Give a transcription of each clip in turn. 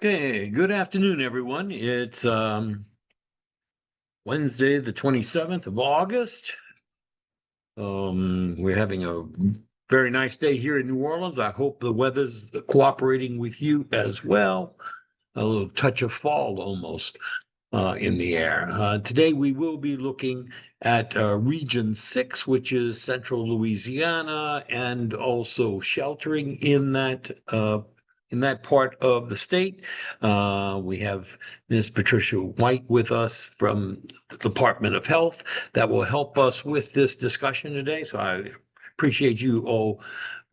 Okay, good afternoon, everyone. It's Wednesday, the 27th of August. We're having a very nice day here in New Orleans. I hope the weather's cooperating with you as well. A little touch of fall almost in the air. Today, we will be looking at Region 6, which is central Louisiana, and also sheltering in that part of the state. We have Ms. Patricia White with us from the Department of Health that will help us with this discussion today. So I appreciate you all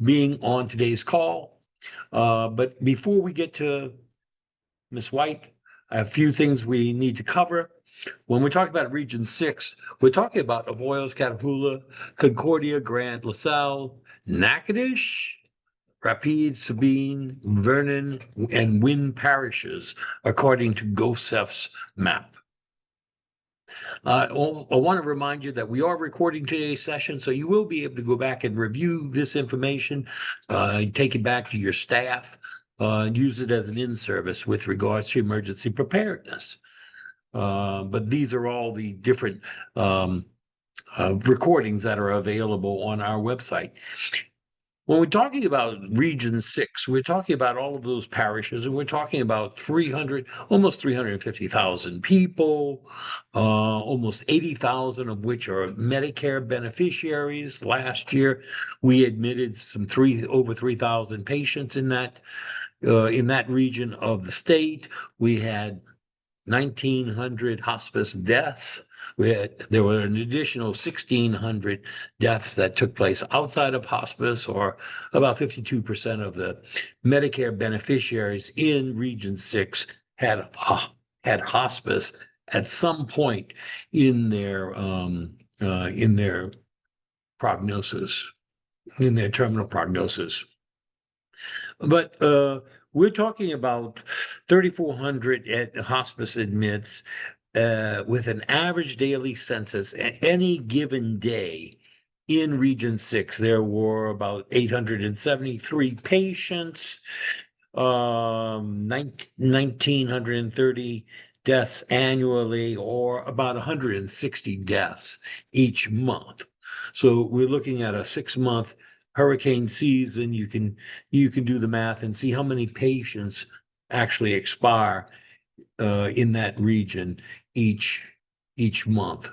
being on today's call. But before we get to Ms. White, I have a few things we need to cover. When we talk about Region 6, we're talking about Avoyelles, Catahoula, Concordia, Grant, LaSalle, Natchitoches, Rapide, Sabine, Vernon, and Wynn parishes, according to GOSEF's map. I want to remind you that we are recording today's session, so you will be able to go back and review this information, take it back to your staff, use it as an in-service with regards to emergency preparedness. But these are all the different recordings that are available on our website. When we're talking about Region 6, we're talking about all of those parishes, and we're talking about almost 350,000 people, almost 80,000 of which are Medicare beneficiaries. Last year, we admitted over 3,000 patients in that region of the state. We had 1,900 hospice deaths. There were an additional 1,600 deaths that took place outside of hospice, or about 52% of the Medicare beneficiaries in Region 6 had hospice at some point in their prognosis, in their terminal prognosis. But we're talking about 3,400 at hospice admits with an average daily census at any given day in Region 6. There were about 873 patients, 1,930 deaths annually, or about 160 deaths each month. So we're looking at a 6-month hurricane season. You can do the math and see how many patients actually expire in that region each month.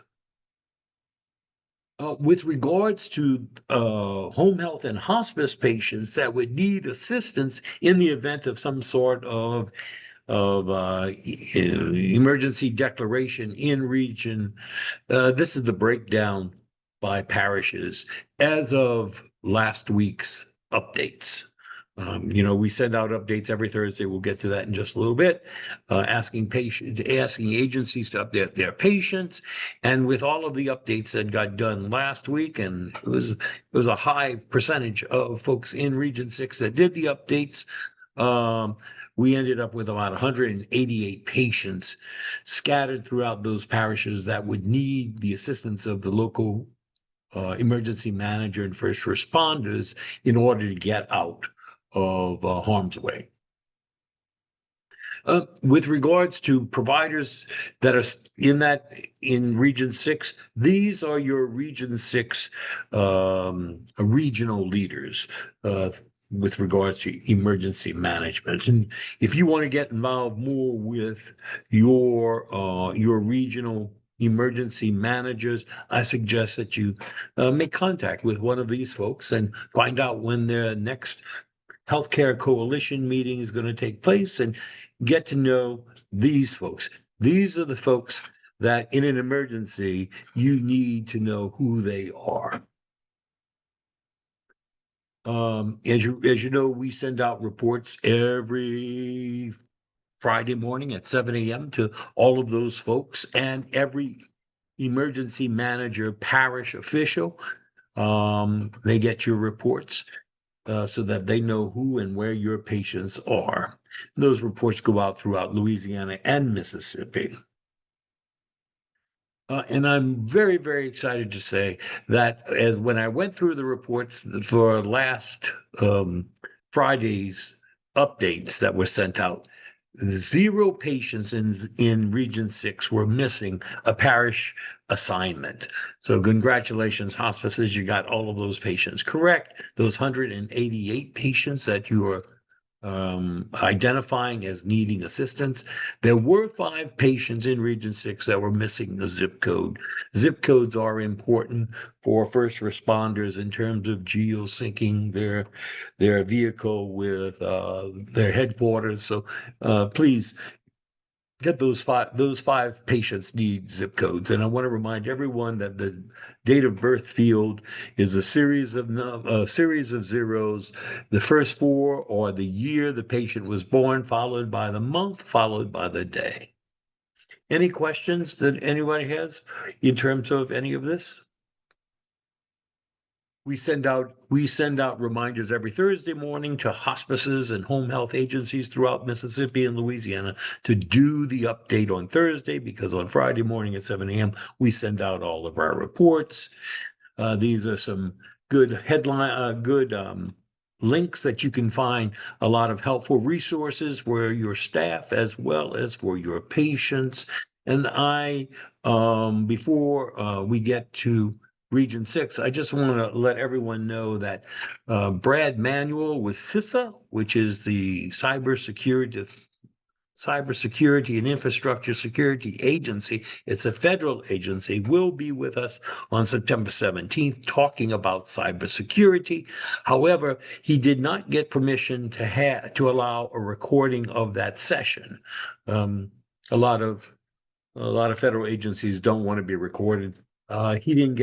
With regards to home health and hospice patients that would need assistance in the event of some sort of emergency declaration in region, this is the breakdown by parishes as of last week's updates. We send out updates every Thursday. We'll get to that in just a little bit. Asking agencies to update their patients, and with all of the updates that got done last week, and it was a high percentage of folks in Region 6 that did the updates. We ended up with about 188 patients scattered throughout those parishes that would need the assistance of the local emergency manager and first responders in order to get out of harm's way. With regards to providers that are in Region 6, these are your Region 6 regional leaders with regards to emergency management. And if you want to get involved more with your regional emergency managers, I suggest that you make contact with one of these folks and find out when their next Healthcare Coalition meeting is going to take place, and get to know these folks. These are the folks that in an emergency, you need to know who they are. As you know, we send out reports every Friday morning at 7 a.m. to all of those folks, and every emergency manager, parish official, they get your reports so that they know who and where your patients are. Those reports go out throughout Louisiana and Mississippi. And I'm very, very excited to say that when I went through the reports for last Friday's updates that were sent out, 0 patients in Region 6 were missing a parish assignment. So congratulations, hospices, you got all of those patients correct. Those 188 patients that you are identifying as needing assistance. There were 5 patients in Region 6 that were missing the zip code. Zip codes are important for first responders in terms of geosyncing their vehicle with their headquarters. So please get those five patients need zip codes. And I want to remind everyone that the date of birth field is a series of zeros. The first 4 are the year the patient was born, followed by the month, followed by the day. Any questions that anybody has in terms of any of this? We send out reminders every Thursday morning to hospices and home health agencies throughout Mississippi and Louisiana to do the update on Thursday, because on Friday morning at 7 a.m. we send out all of our reports. These are some good links that you can find a lot of helpful resources for your staff as well as for your patients. And before we get to Region 6, I just want to let everyone know that Brad Manuel with CISA, which is the Cybersecurity and Infrastructure Security Agency, it's a federal agency, will be with us on September 17th talking about cybersecurity. However, he did not get permission to allow a recording of that session. Um, a lot of federal agencies don't want to be recorded. He didn't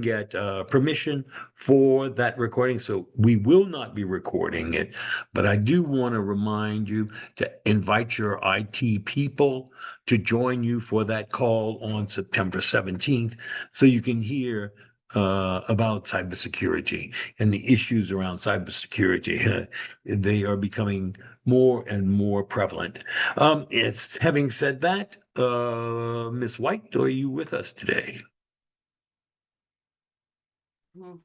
get permission for that recording, so we will not be recording it. But I do want to remind you to invite your IT people to join you for that call on September 17th, so you can hear about cybersecurity and the issues around cybersecurity. They are becoming more and more prevalent. It's having said that, Miss White, are you with us today? Mhm.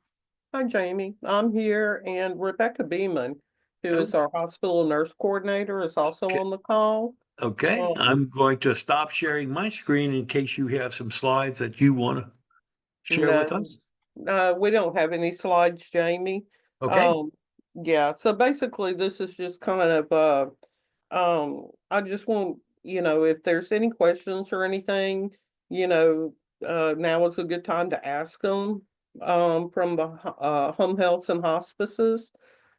Hi, Jamie. I'm here, and Rebecca Beeman, who is our hospital nurse coordinator, is also Okay. on the call. Okay, Um, I'm going to stop sharing my screen in case you have some slides that you want to share with no, us. we don't have any slides, Jamie. Okay. Um, yeah, so basically, this is just kind of I just want, if there's any questions or anything, you know, now is a good time to ask them from the home healths and hospices.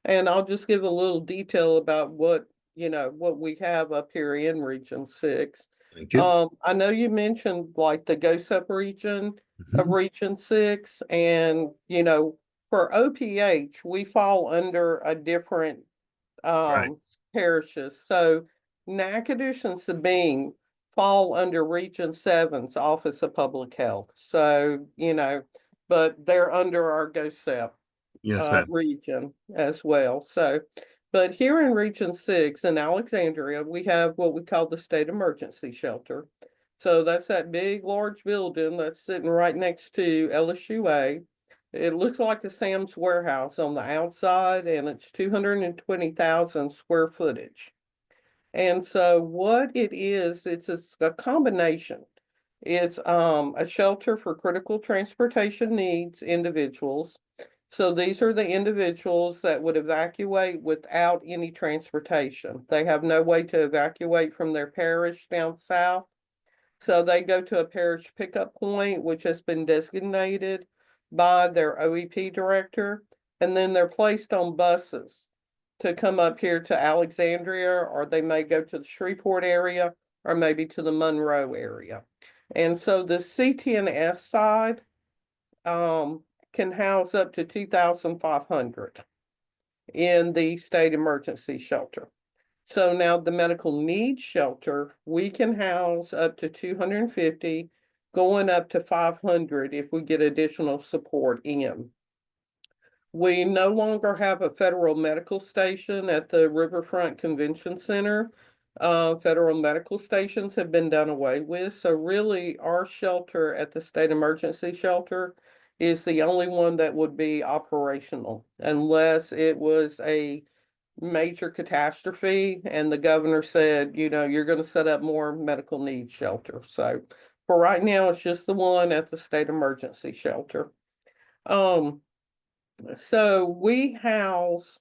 And I'll just give a little detail about what we have up here in Region 6. Thank you. I know you mentioned like the GOSEP region of Mhm. Region 6, and for OPH, we fall under a different Right. um parishes. So Natchitoches and Sabine fall under Region 7's Office of Public Health. So, but they're under our GOSEP Yes, ma'am. region as well. So, but here in Region 6 in Alexandria, we have what we call the State Emergency Shelter. So that's that big, large building that's sitting right next to LSUA. It looks like the Sam's Warehouse on the outside, and it's 220,000 square footage. And so what it is, it's a combination. It's a shelter for critical transportation needs individuals. So these are the individuals that would evacuate without any transportation. They have no way to evacuate from their parish down south. So they go to a parish pickup point, which has been designated by their OEP director, and then they're placed on buses to come up here to Alexandria, or they may go to the Shreveport area, or maybe to the Monroe area. And so the CTNS side can house up to 2,500 in the state emergency shelter. So now the medical needs shelter, we can house up to 250, going up to 500 if we get additional support in. We no longer have a federal medical station at the Riverfront Convention Center. Federal medical stations have been done away with. So really our shelter at the state emergency shelter is the only one that would be operational unless it was a major catastrophe, and the governor said, you're going to set up more medical needs shelter. So for right now, it's just the one at the state emergency shelter. So we house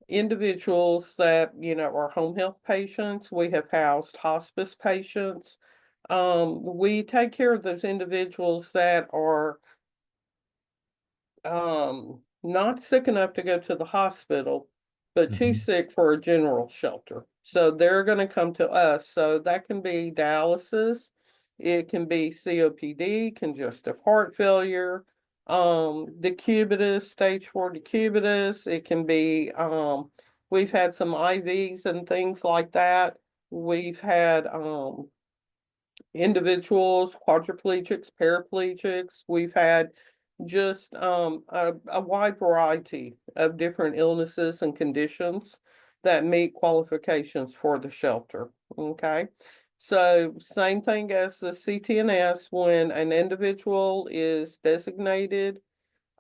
individuals that, are home health patients. We have housed hospice patients. We take care of those individuals that are not sick enough to go to the hospital, but too Mhm. sick for a general shelter. So they're going to come to us. So that can be dialysis, it can be COPD, congestive heart failure, decubitus, stage 4 decubitus. It can be, we've had some IVs and things like that. We've had individuals, quadriplegics, paraplegics. We've had just a wide variety of different illnesses and conditions that meet qualifications for the shelter. Okay. So same thing as the CTNS, when an individual is designated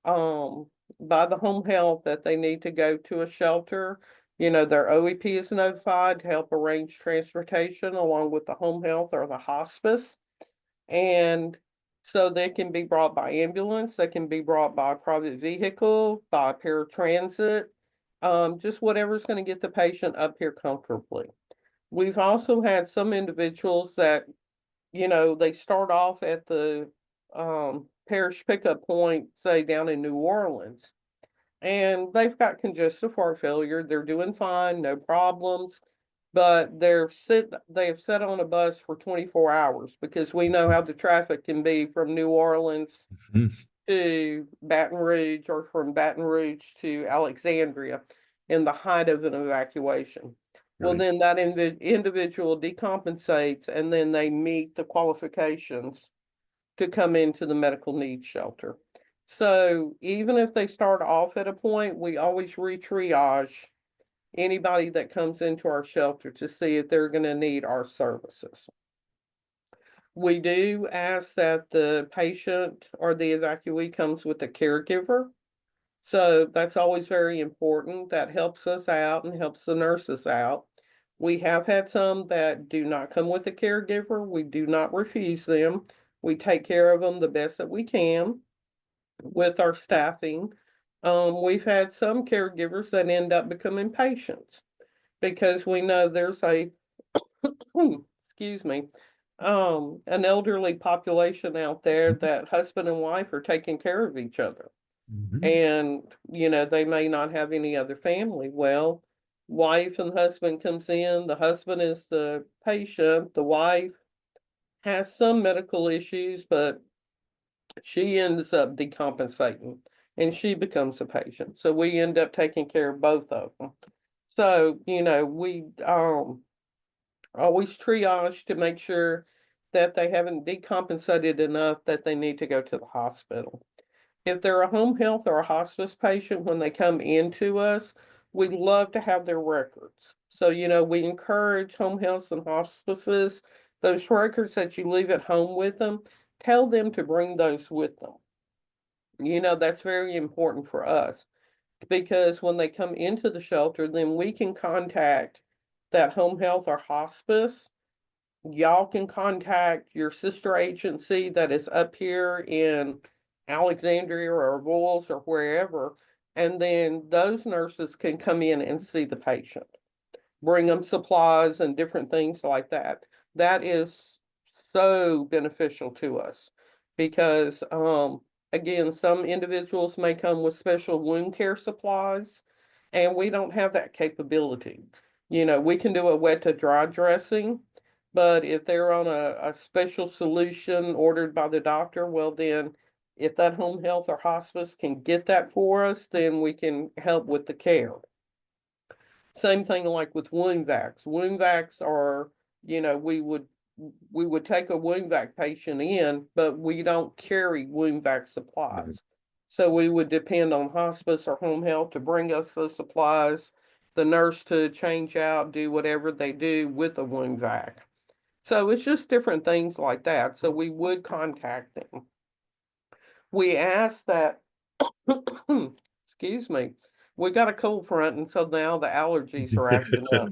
um by the home health that they need to go to a shelter, their OEP is notified to help arrange transportation along with the home health or the hospice. And so they can be brought by ambulance, they can be brought by private vehicle, by paratransit, just whatever's going to get the patient up here comfortably. We've also had some individuals that, they start off at the parish pickup point, say down in New Orleans, and they've got congestive heart failure. They're doing fine, no problems, but they have sat on a bus for 24 hours because we know how the traffic can be from New Orleans Mhm. to Baton Rouge or from Baton Rouge to Alexandria in the height of an evacuation. Well, Right. then that individual decompensates and then they meet the qualifications to come into the medical needs shelter. So even if they start off at a point, we always re-triage anybody that comes into our shelter to see if they're going to need our services. We do ask that the patient or the evacuee comes with a caregiver. So that's always very important. That helps us out and helps the nurses out. We have had some that do not come with a caregiver. We do not refuse them. We take care of them the best that we can with our staffing. We've had some caregivers that end up becoming patients because we know there's a, excuse me, an elderly population out there that husband and wife are taking care of each other. Mhm. And, they may not have any other family. Well, wife and husband comes in, the husband is the patient, the wife has some medical issues, but she ends up decompensating and she becomes a patient. So we end up taking care of both of them. So, we always triage to make sure that they haven't decompensated enough that they need to go to the hospital. If they're a home health or a hospice patient, when they come into us, we love to have their records. So, we encourage home healths and hospices, those records that you leave at home with them, tell them to bring those with them. That's very important for us because when they come into the shelter, then we can contact that home health or hospice. Y'all can contact your sister agency that is up here in Alexandria or Voyles or wherever, and then those nurses can come in and see the patient, bring them supplies and different things like that. That is so beneficial to us because, again, some individuals may come with special wound care supplies, and we don't have that capability. We can do a wet to dry dressing, but if they're on a special solution ordered by the doctor, well, then if that home health or hospice can get that for us, then we can help with the care. Same thing like with wound vacs. Wound vacs are, we would take a wound vac patient in, but we don't carry wound vac Right. supplies. So we would depend on hospice or home health to bring us those supplies, the nurse to change out, do whatever they do with a wound vac. So it's just different things like that. So we would contact them. We ask that, excuse me, we got a cold front, and so now the allergies are acting up.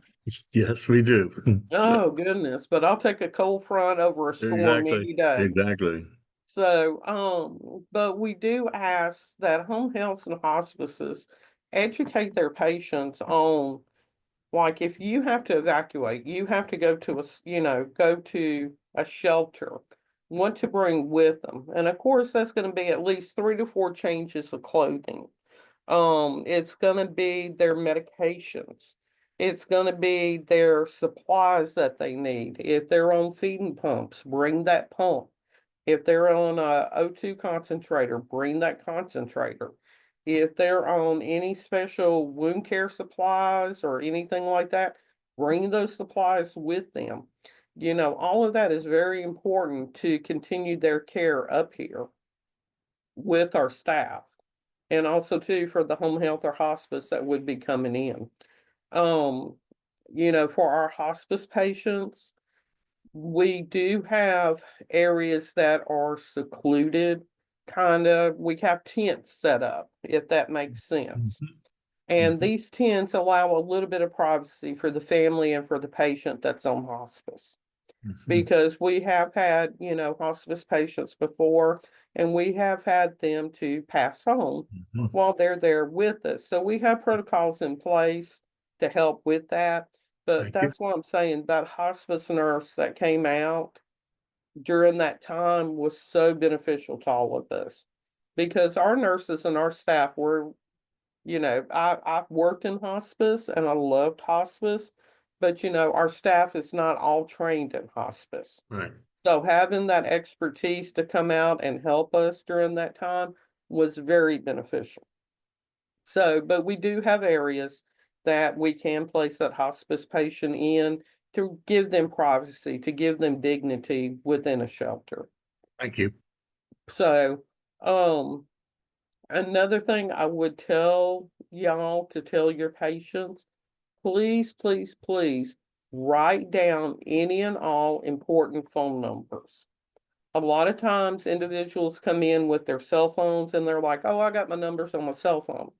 Yes, we do. Oh goodness, but I'll take a cold front over a storm Exactly. any day. Exactly. So, but we do ask that home health and hospices educate their patients on, like, if you have to evacuate, you have to go to go to a shelter, what to bring with them. And of course, that's going to be at least 3 to 4 changes of clothing. It's gonna be their medications. It's gonna be their supplies that they need. If they're on feeding pumps, bring that pump. If they're on a O2 concentrator, bring that concentrator. If they're on any special wound care supplies or anything like that, bring those supplies with them. All of that is very important to continue their care up here with our staff. And also too for the home health or hospice that would be coming in. Um, for our hospice patients, we do have areas that are secluded, kind of. We have tents set up, if that makes sense. Mhm. And Mhm. these tents allow a little bit of privacy for the family and for the patient that's on hospice, Mhm. because we have had, hospice patients before, and we have had them to pass on Mhm. while they're there with us. So we have protocols in place to help with that. But Thank you. that's what I'm saying. That hospice nurse that came out during that time was so beneficial to all of us, because our nurses and our staff were, I've worked in hospice and I loved hospice, but our staff is not all trained in hospice. Right. So having that expertise to come out and help us during that time was very beneficial. So, but we do have areas that we can place that hospice patient in to give them privacy, to give them dignity within a shelter. Thank you. So, um, another thing I would tell y'all to tell your patients, please, please, please write down any and all important phone numbers. A lot of times individuals come in with their cell phones and they're like, oh, I got my numbers on my cell phone.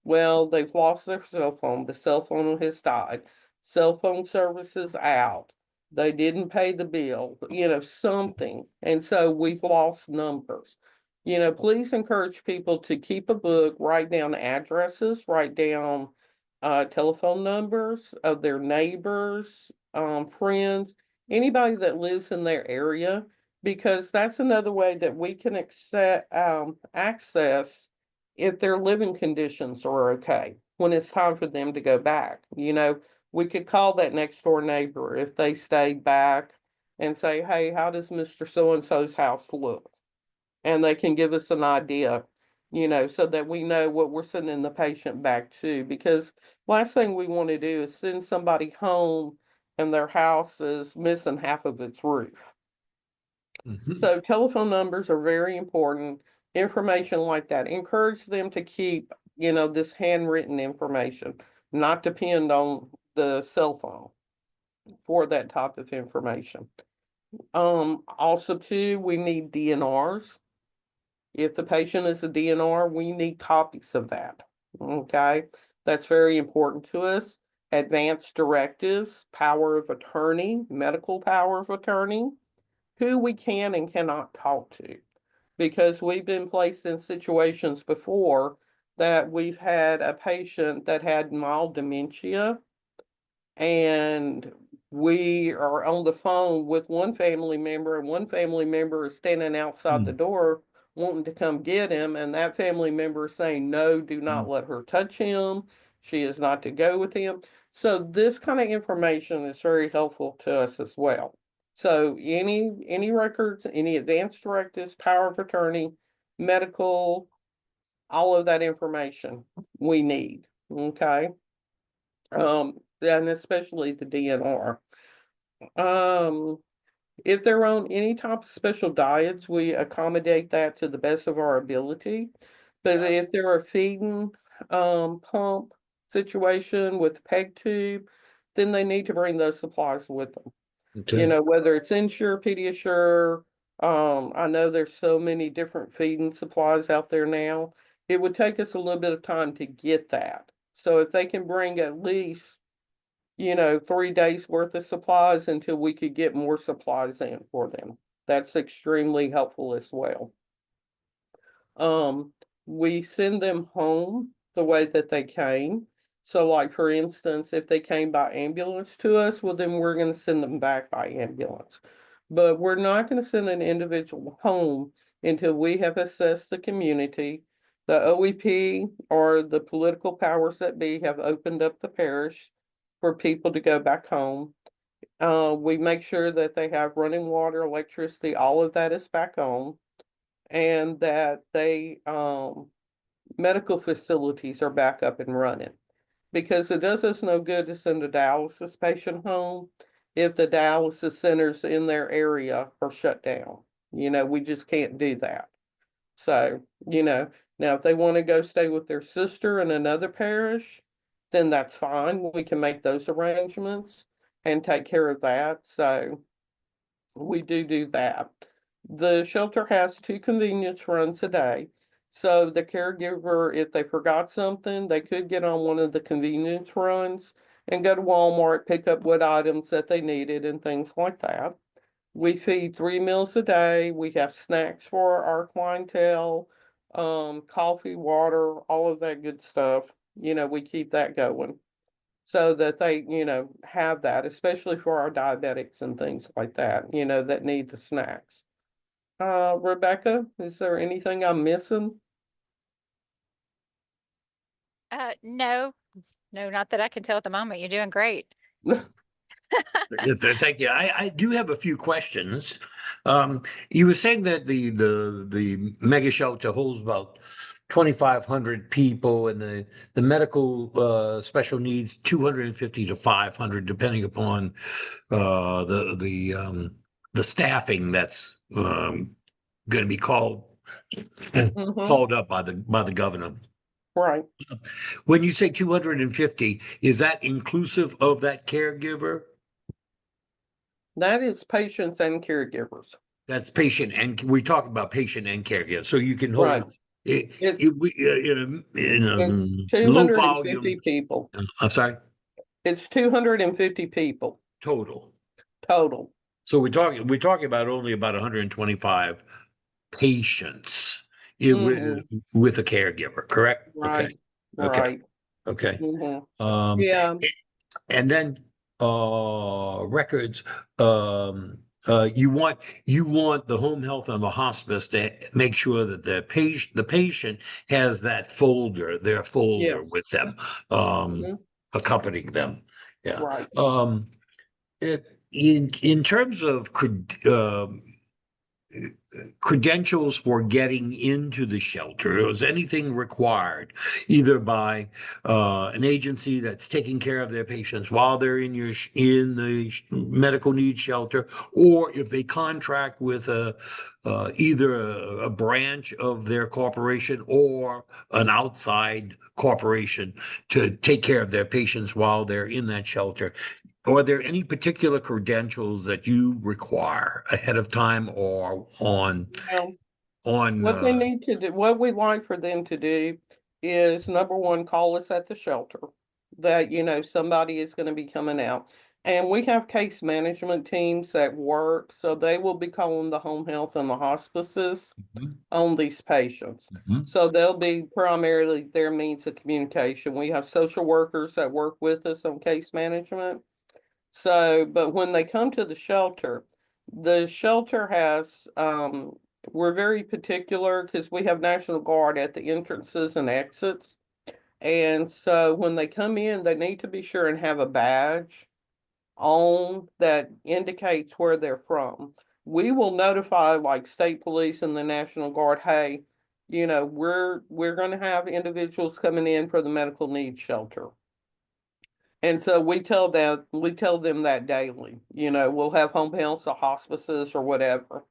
Well, they've lost their cell phone. The cell phone has died. Cell phone service is out. They didn't pay the bill, something. And so we've lost numbers. Please encourage people to keep a book, write down addresses, write down telephone numbers of their neighbors, friends, anybody that lives in their area, because that's another way that we can access if their living conditions are okay when it's time for them to go back. We could call that next door neighbor if they stayed back and say, hey, how does Mr. So and so's house look? And they can give us an idea, so that we know what we're sending the patient back to. Because last thing we want to do is send somebody home and their house is missing half of its roof. Mhm. So telephone numbers are very important. Information like that. Encourage them to keep, this handwritten information, not depend on the cell phone for that type of information. Also too, we need DNRs. If the patient is a DNR, we need copies of that. Okay, that's very important to us. Advanced directives, power of attorney, medical power of attorney, who we can and cannot talk to, because we've been placed in situations before that we've had a patient that had mild dementia, and we are on the phone with one family member, and one family member is standing outside the Mm. door wanting to come get him, and that family member is saying, no, do not Mm. let her touch him. She is not to go with him. So this kind of information is very helpful to us as well. So any records, any advance directives, power of attorney, medical, all of that information we need. Okay. And especially the DNR. Um, if they're on any type of special diets, we accommodate that to the best of our ability. But Yeah. if they're a feeding pump situation with peg tube, then they need to bring those supplies with them. Okay. Whether it's Ensure, Pediasure, I know there's so many different feeding supplies out there now. It would take us a little bit of time to get that. So if they can bring at least, 3 days worth of supplies until we could get more supplies in for them, that's extremely helpful as well. Um, we send them home the way that they came. So like for instance, if they came by ambulance to us, well then we're gonna send them back by ambulance. But we're not gonna send an individual home until we have assessed the community. The OEP or the political powers that be have opened up the parish for people to go back home. We make sure that they have running water, electricity, all of that is back on, and that they medical facilities are back up and running. Because it does us no good to send a dialysis patient home if the dialysis centers in their area are shut down. We just can't do that. So, now if they want to go stay with their sister in another parish, then that's fine. We can make those arrangements and take care of that. So we do that. The shelter has 2 convenience runs a day. So the caregiver, if they forgot something, they could get on one of the convenience runs and go to Walmart, pick up what items that they needed and things like that. We feed 3 meals a day. We have snacks for our clientele, coffee, water, all of that good stuff. We keep that going so that they, have that, especially for our diabetics and things like that, that need the snacks. Rebecca, is there anything I'm missing? No, no, not that I can tell at the moment. You're doing great. Thank you. I do have a few questions. You were saying that the mega shelter holds about 2,500 people, and the medical special needs 250 to 500, depending upon the staffing that's going to be Hmm. called up by the governor. Right. When you say 250, is that inclusive of that caregiver? That is patients and caregivers. That's patient, and we talk about patient and caregiver, so you can Right. hold it, It's it's low 250 volume. people. I'm sorry, It's 250 people total. total. So we're talking about only about 125 patients Hmm. with a caregiver, correct? Okay, Right. okay, Right. okay. Hmm. Um, Yeah. and then records. You want the home health and the hospice to make sure that the patient has that their folder Yes. with them, Hmm. accompanying them. Yeah. Right. In terms of credentials for getting into the shelter? Was anything required, either by an agency that's taking care of their patients while they're in the medical needs shelter, or if they contract with either a branch of their corporation or an outside corporation to take care of their patients while they're in that shelter? Are there any particular credentials that you require ahead of time or on Well, on what they need to do, what we like for them to do is number one, call us at the shelter that, somebody is going to be coming out. And we have case management teams that work, so they will be calling the home health and the hospices Mhm, on these patients. mhm, So they'll be primarily their means of communication. We have social workers that work with us on case management. So, but when they come to the shelter has, we're very particular because we have National Guard at the entrances and exits. And so when they come in, they need to be sure and have a badge on that indicates where they're from. We will notify like state police and the National Guard, hey, we're going to have individuals coming in for the medical needs shelter. And so we tell them that daily, we'll have home health or hospices or whatever.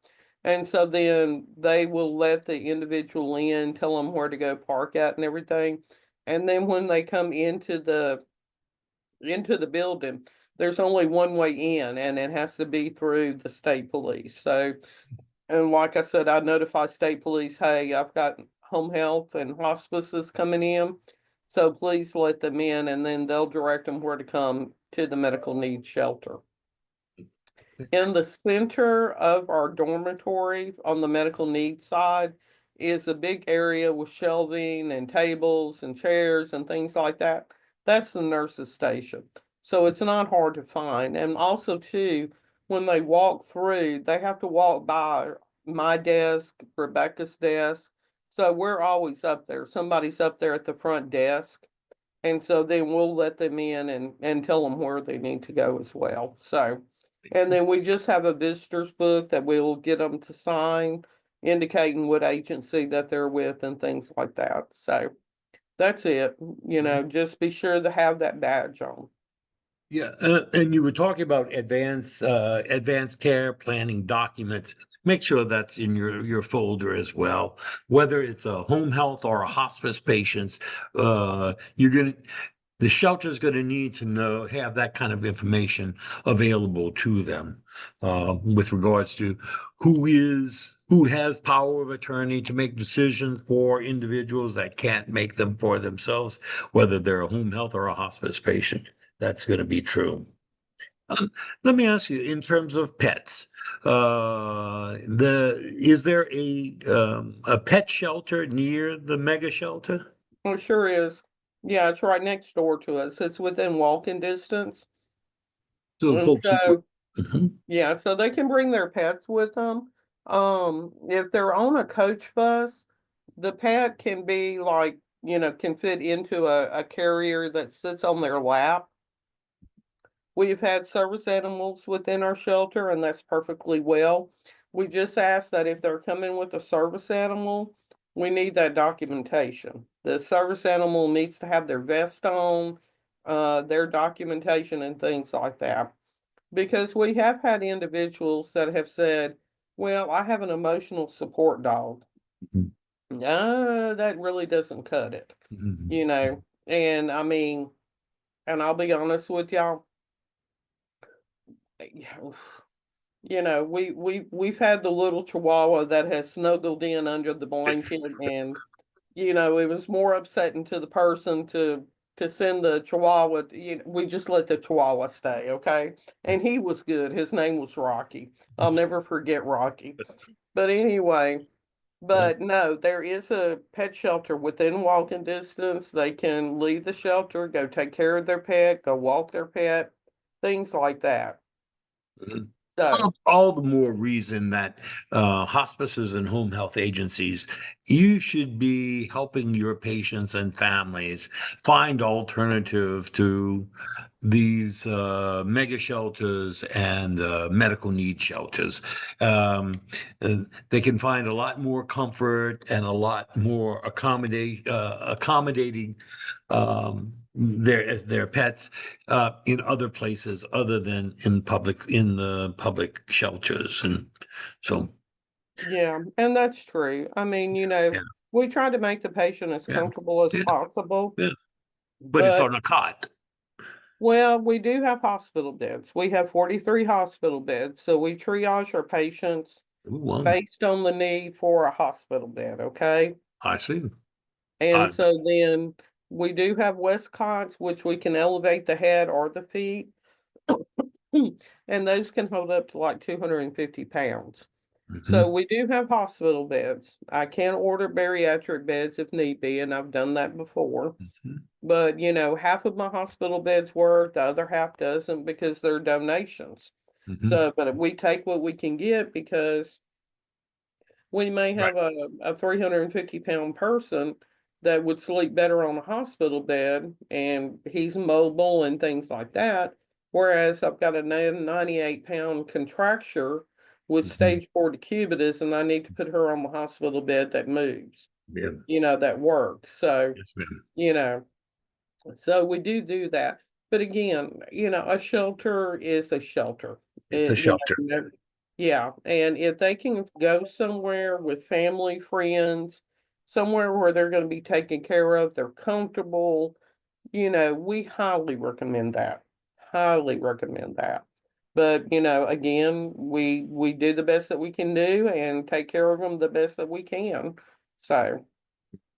And so then they will let the individual in, tell them where to go park at and everything. And then when they come into the building, there's only one way in, and it has to be through the state police. So, and like I said, I notify state police, hey, I've got home health and hospices coming in. So please let them in, and then they'll direct them where to come to the medical needs shelter. In the center of our dormitory on the medical needs side is a big area with shelving and tables and chairs and things like that. That's the nurse's station. So it's not hard to find. And also too, when they walk through, they have to walk by my desk, Rebecca's desk. So we're always up there. Somebody's up there at the front desk. And so then we'll let them in and tell them where they need to go as well. So, and then we just have a visitor's book that we'll get them to sign, indicating what agency that they're with and things like that. So that's it. Just be sure to have that badge on. Yeah, and you were talking about advanced care planning documents. Make sure that's in your folder as well. Whether it's a home health or a hospice patients, you're gonna the shelter's gonna need to have that kind of information available to them, with regards to who has power of attorney to make decisions for individuals that can't make them for themselves, whether they're a home health or a hospice patient. That's going to be true. Um, Let me ask you, in terms of pets, is there a pet shelter near the mega shelter? Well, it sure is. Yeah, it's right next door to us. It's within walking distance. So And folks, so, Mhm. yeah, so they can bring their pets with them. If they're on a coach bus, the pet can be like, can fit into a carrier that sits on their lap. We've had service animals within our shelter, and that's perfectly well. We just ask that if they're coming with a service animal, we need that documentation. The service animal needs to have their vest on, their documentation and things like that. Because we have had individuals that have said, well, I have an emotional support dog. Mhm. That really doesn't cut it, Mhm. you know. And I mean, and I'll be honest with y'all, yeah, we've had the little chihuahua that has snuggled in under the blanket, and it was more upsetting to the person to send the chihuahua. We just let the chihuahua stay, okay? And he was good. His name was Rocky. I'll never forget Rocky. But anyway, Yeah. but no, there is a pet shelter within walking distance. They can leave the shelter, go take care of their pet, go walk their pet, things like that. Mhm. So, All the more reason that hospices and home health agencies, you should be helping your patients and families find alternative to these mega shelters and medical need shelters. Um, they can find a lot more comfort and a lot more accommodating their pets in other places other than in the public shelters, and so yeah, and that's true. I mean, yeah, we try to make the patient as yeah, comfortable as yeah, possible, yeah. But it's but on a cot. well, we do have hospital beds. We have 43 hospital beds, so we triage our patients Ooh, wow. based on the need for a hospital bed, okay? I see. And I so then we do have Westcots, which we can elevate the head or the feet, and those can hold up to like 250 pounds. So mhm, we do have hospital beds. I can order bariatric beds if need be, and I've done that before. mhm, But, half of my hospital beds work, the other half doesn't because they're donations. mhm. So, but we take what we can get because we may Right. have a 350-pound person that would sleep better on a hospital bed and he's mobile and things like that. Whereas I've got a 98-pound contracture with Mhm. stage 4 decubitus and I need to put her on the hospital bed that moves, Yeah. that works. So, Yes, ma'am. you know, so we do that. But again, a shelter is a shelter. It's a shelter. Yeah, and if they can go somewhere with family, friends, somewhere where they're going to be taken care of, they're comfortable, we highly recommend that. Highly recommend that. But, again, we do the best that we can do and take care of them the best that we can. So,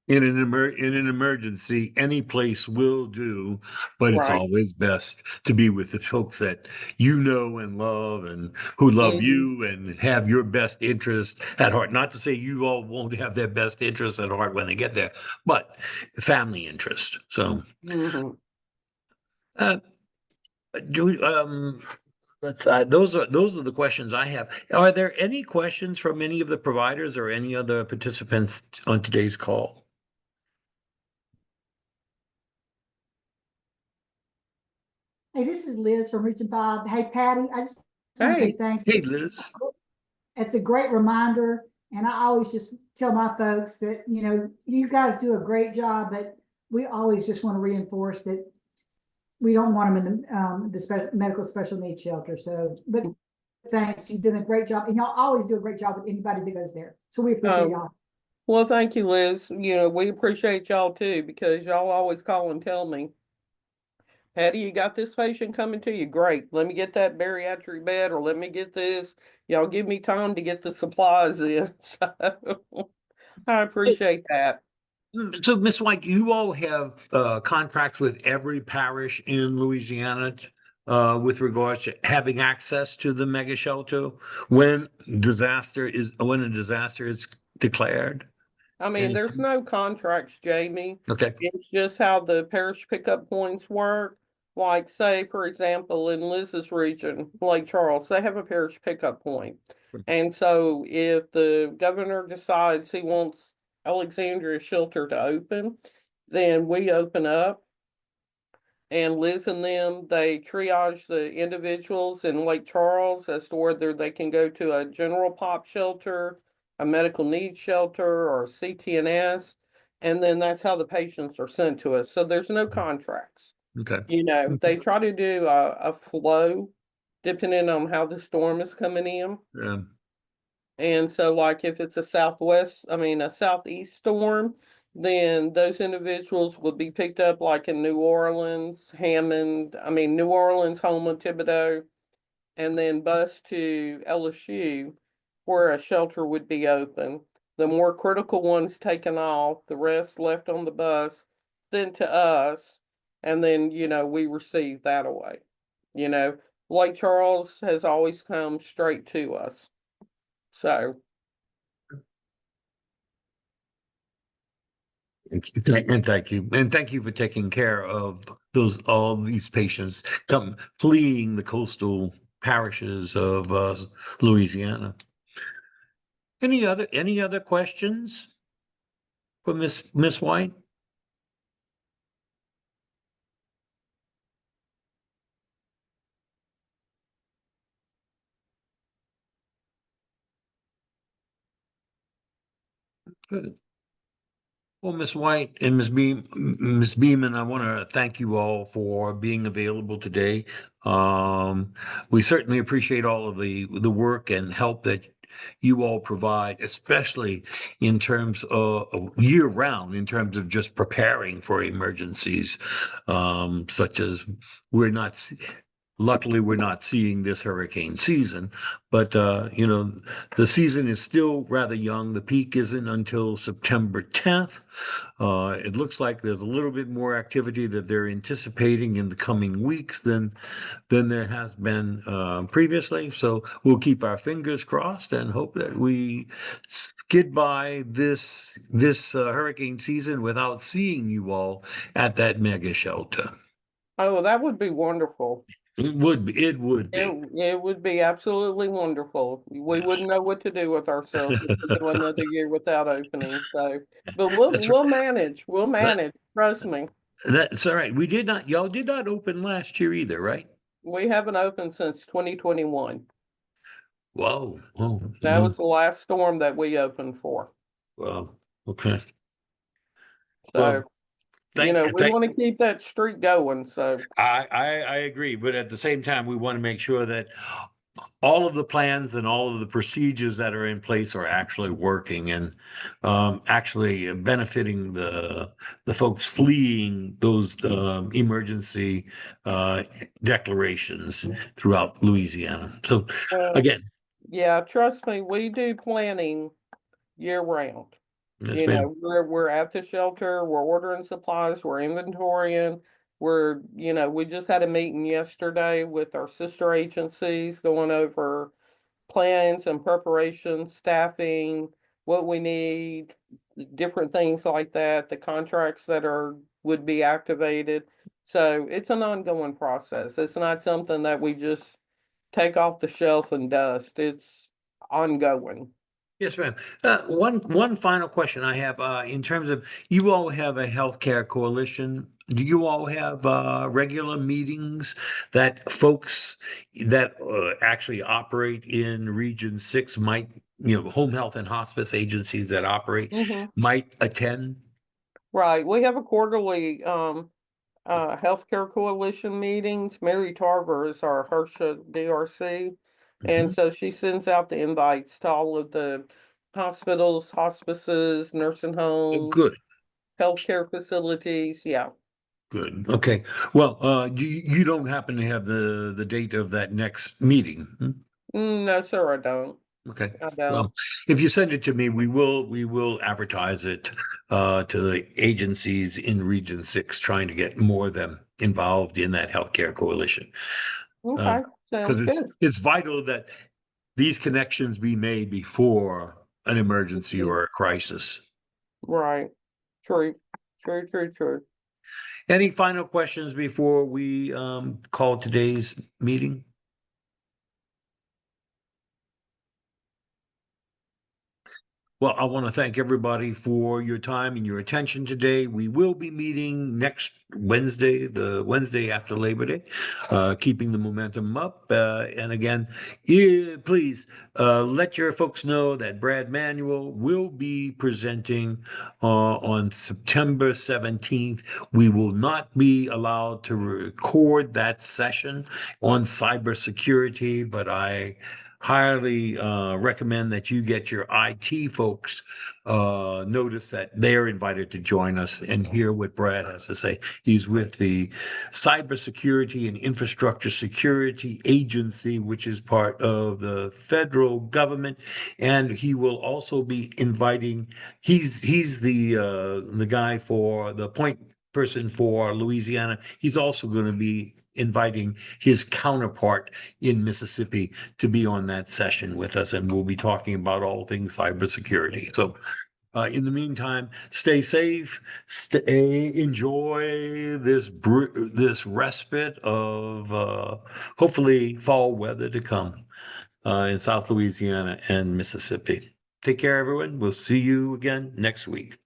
in an emergency, any place will do, but it's Right. always best to be with the folks that you know and love and who love Mhm. you and have your best interest at heart. Not to say you all won't have their best interest at heart when they get there, but family interest. So, Mhm. uh, do those are the questions I have. Are there any questions from any of the providers or any other participants on today's call? Hey, this is Liz from Region 5. Hey, Patty, I just want to say Hey, thanks. hey, Liz. It's a great reminder. And I always just tell my folks that, you guys do a great job, but we always just want to reinforce that we don't want them in the medical special needs shelter. So, but thanks, you've done a great job. And y'all always do a great job with anybody that goes there. So we appreciate y'all. Well, thank you, Liz. We appreciate y'all too, because y'all always call and tell me, Patty, you got this patient coming to you? Great. Let me get that bariatric bed, or let me get this. Y'all give me time to get the supplies in. So I appreciate that. So, Miss White, you all have contracts with every parish in Louisiana with regards to having access to the mega shelter when when a disaster is declared. I mean, there's no contracts, Jamie. Okay. It's just how the parish pickup points work. Like, say, for example, in Liz's region, Lake Charles, they have a parish pickup point. And so if the governor decides he wants Alexandria Shelter to open, then we open up. And Liz and them, they triage the individuals in Lake Charles as to whether they can go to a general pop shelter, a medical needs shelter, or CTNS. And then that's how the patients are sent to us. So there's no contracts. Okay. They try to do a flow depending on how the storm is coming in. And so, like, if it's a a southeast storm, then those individuals would be picked up like in New Orleans, New Orleans, Houma, Thibodeau, and then bused to LSU, where a shelter would be open. The more critical ones taken off, the rest left on the bus, sent to us, and then, we receive that away. You know, Lake Charles has always come straight to us. So, And thank you. And thank you for taking care of all these patients come fleeing the coastal parishes of Louisiana. Any other questions for Miss White? Good. Well, Miss White and Miss Beeman, I want to thank you all for being available today. We certainly appreciate all of the work and help that you all provide, especially in terms of year round, in terms of just preparing for emergencies, such as we're not. Luckily, we're not seeing this hurricane season, but the season is still rather young. The peak isn't until September 10th. It looks like there's a little bit more activity that they're anticipating in the coming weeks than there has been previously. So we'll keep our fingers crossed and hope that we skid by this hurricane season without seeing you all at that mega shelter. oh, that would be wonderful. It would be. It would be. It would be absolutely wonderful. We Yes. wouldn't know what to do with ourselves if we go another year without opening. So, but That's we'll manage. We'll that, manage. Trust me. that's all right. Y'all did not open last year either, right? We haven't opened since 2021. Whoa. Oh, That was the last storm that we opened for. well, okay. So, Well, thank, we thank, want to keep that streak going. So, I agree, but at the same time, we want to make sure that all of the plans and all of the procedures that are in place are actually working and actually benefiting the folks fleeing those emergency declarations throughout Louisiana. So well, again, yeah, trust me, we do planning year round. Yes, You ma'am. know, we're at the shelter, we're ordering supplies, we're inventorying. We just had a meeting yesterday with our sister agencies going over plans and preparations, staffing, what we need, different things like that, the contracts that would be activated. So it's an ongoing process. It's not something that we just take off the shelf and dust. It's ongoing. Yes, ma'am. One final question I have, in terms of, you all have a healthcare coalition. Do you all have regular meetings that folks that actually operate in Region 6 might, home health and hospice agencies that operate Mhm. might attend? Right. We have a quarterly healthcare coalition meetings. Mary Tarver is our HRSA DRC. And Mhm. so she sends out the invites to all of the hospitals, hospices, nursing Oh, homes, good. healthcare facilities. Yeah. Good. Okay. Well, you don't happen to have the date of that next meeting? Hmm? No, sir, I don't. Okay. I don't. Well, if you send it to me, we will advertise it to the agencies in Region 6, trying to get more of them involved in that healthcare coalition. Okay. Because Sounds it's good. it's vital that these connections be made before an emergency Mhm. or a crisis. Right. True. True, true, true. Any final questions before we call today's meeting? Well, I want to thank everybody for your time and your attention today. We will be meeting next Wednesday, the Wednesday after Labor Day, keeping the momentum up. And again, please let your folks know that Brad Manuel will be presenting on September 17th. We will not be allowed to record that session on cybersecurity, but I highly recommend that you get your IT folks notice that they're invited to join us and hear what Brad has to say. He's with the Cybersecurity and Infrastructure Security Agency, which is part of the federal government, and he will also be inviting. He's the guy for the point person for Louisiana. He's also going to be inviting his counterpart in Mississippi to be on that session with us, and we'll be talking about all things cybersecurity. So, in the meantime, stay safe, enjoy this respite of hopefully fall weather to come in South Louisiana and Mississippi. Take care, everyone. We'll see you again next week.